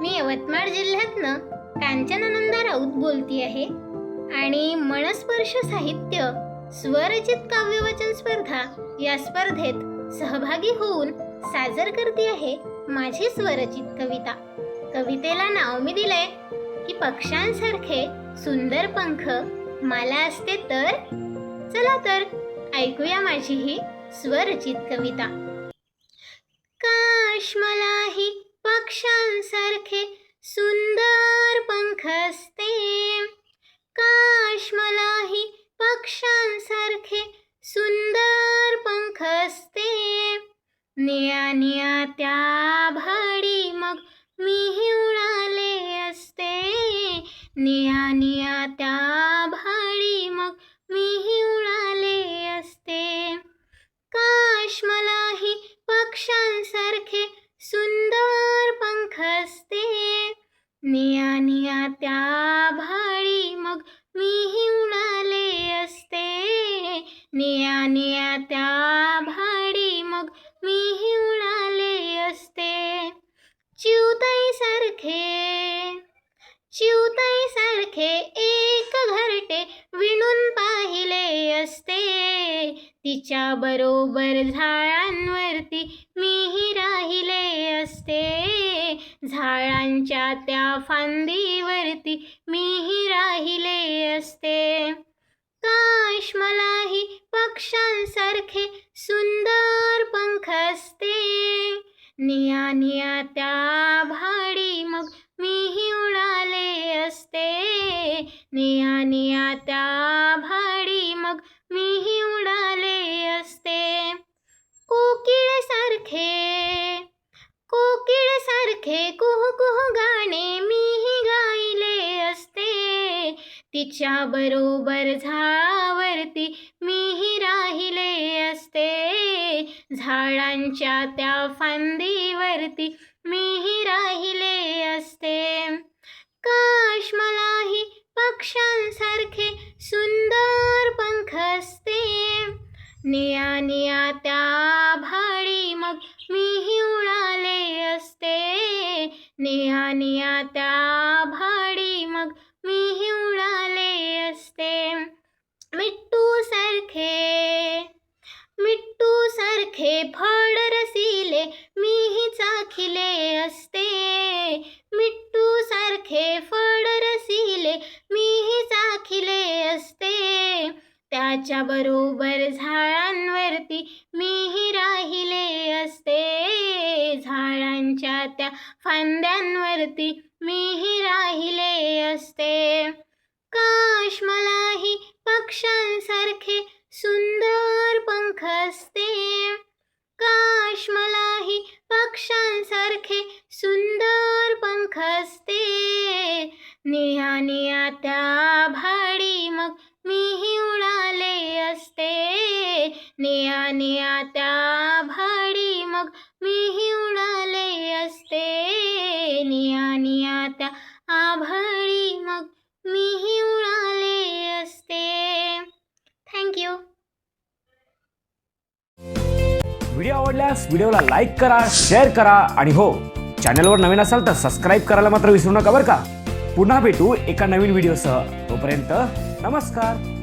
मी यवतमाळ जिल्ह्यातनं कांचन आनंद राऊत बोलती आहे आणि मनस्पर्श साहित्य स्वरचित काव्यवाचन स्पर्धा या स्पर्धेत सहभागी होऊन सादर करते आहे माझी स्वरचित कविता। कवितेला नाव मी दिलंय की पक्ष्यांसारखे सुंदर पंख मला असते तर। चला तर ऐकूया माझी ही स्वरचित कविता। काश मलाही पक्ष्यांसारखे सुंदर पंख असते, काश मलाही पक्ष्यांसारखे सुंदर पंख असते, निळ्या निळ्या त्या भाडी मग मीही उडाले असते, निळ्या निळ्या त्या भाडी मग मीही उडाले असते। काश मलाही पक्ष्यांसारखे सुंदर पंख असते, निळ्या निळ्या त्या भाडी मग मीही उडाले असते, निळ्या निळ्या त्या भाडी मग मीही उडाले असते। चिवताईसारखे एक घरटे विणून पाहिले असते, तिच्या बरोबर झाडांवरती मीही राहिले असते, झाडांच्या त्या फांदीवरती मीही राहिले असते। काश मलाही पक्ष्यांसारखे सुंदर पंख असते, निळ्या निळ्या त्या भाडी मग मीही उडाले असते, निळ्या निळ्या त्या भाडी मग मीही उडाले असते। कोकिळेसारखे कुहू कुहू गाणे मीही गायले असते, तिच्या बरोबर झाडावरती मीही राहिले असते, झाडांच्या त्या फांदीवरती मीही राहिले असते। काश मलाही पक्ष्यांसारखे सुंदर पंख असते, निळ्या निळ्या त्या भाडी मग मीही उडाले असते, निळ्या निळ्या त्या भाडी मग मीही उडाले असते। मिट्टूसारखे फळ रसिले मीही चाखिले असते, मिट्टूसारखे फळ रसिले मीही चाखिले असते, त्याच्या बरोबर झाडांवरती मीही राहिले असते, झाडांच्या त्या फांद्यांवरती मीही राहिले असते। काश मलाही पक्ष्यांसारखे सुंदर पंख असते, काश मलाही पक्ष्यांसारखे सुंदर पंख असते, निळ्या निळ्या त्या भाडी मग मीही उडाले असते, निळ्या निळ्या त्या भाडी मग मीही उडाले असते, निळ्या निळ्या त्या भाडी मग मीही उडाले असते। थँक्यू। व्हिडिओ आवडल्यास व्हिडिओला लाईक करा, शेअर करा आणि हो, चॅनलवर नवीन असाल तर सबस्क्राईब करायला मात्र विसरू नका बरं का। पुन्हा भेटू एका नवीन व्हिडिओसह, तोपर्यंत नमस्कार।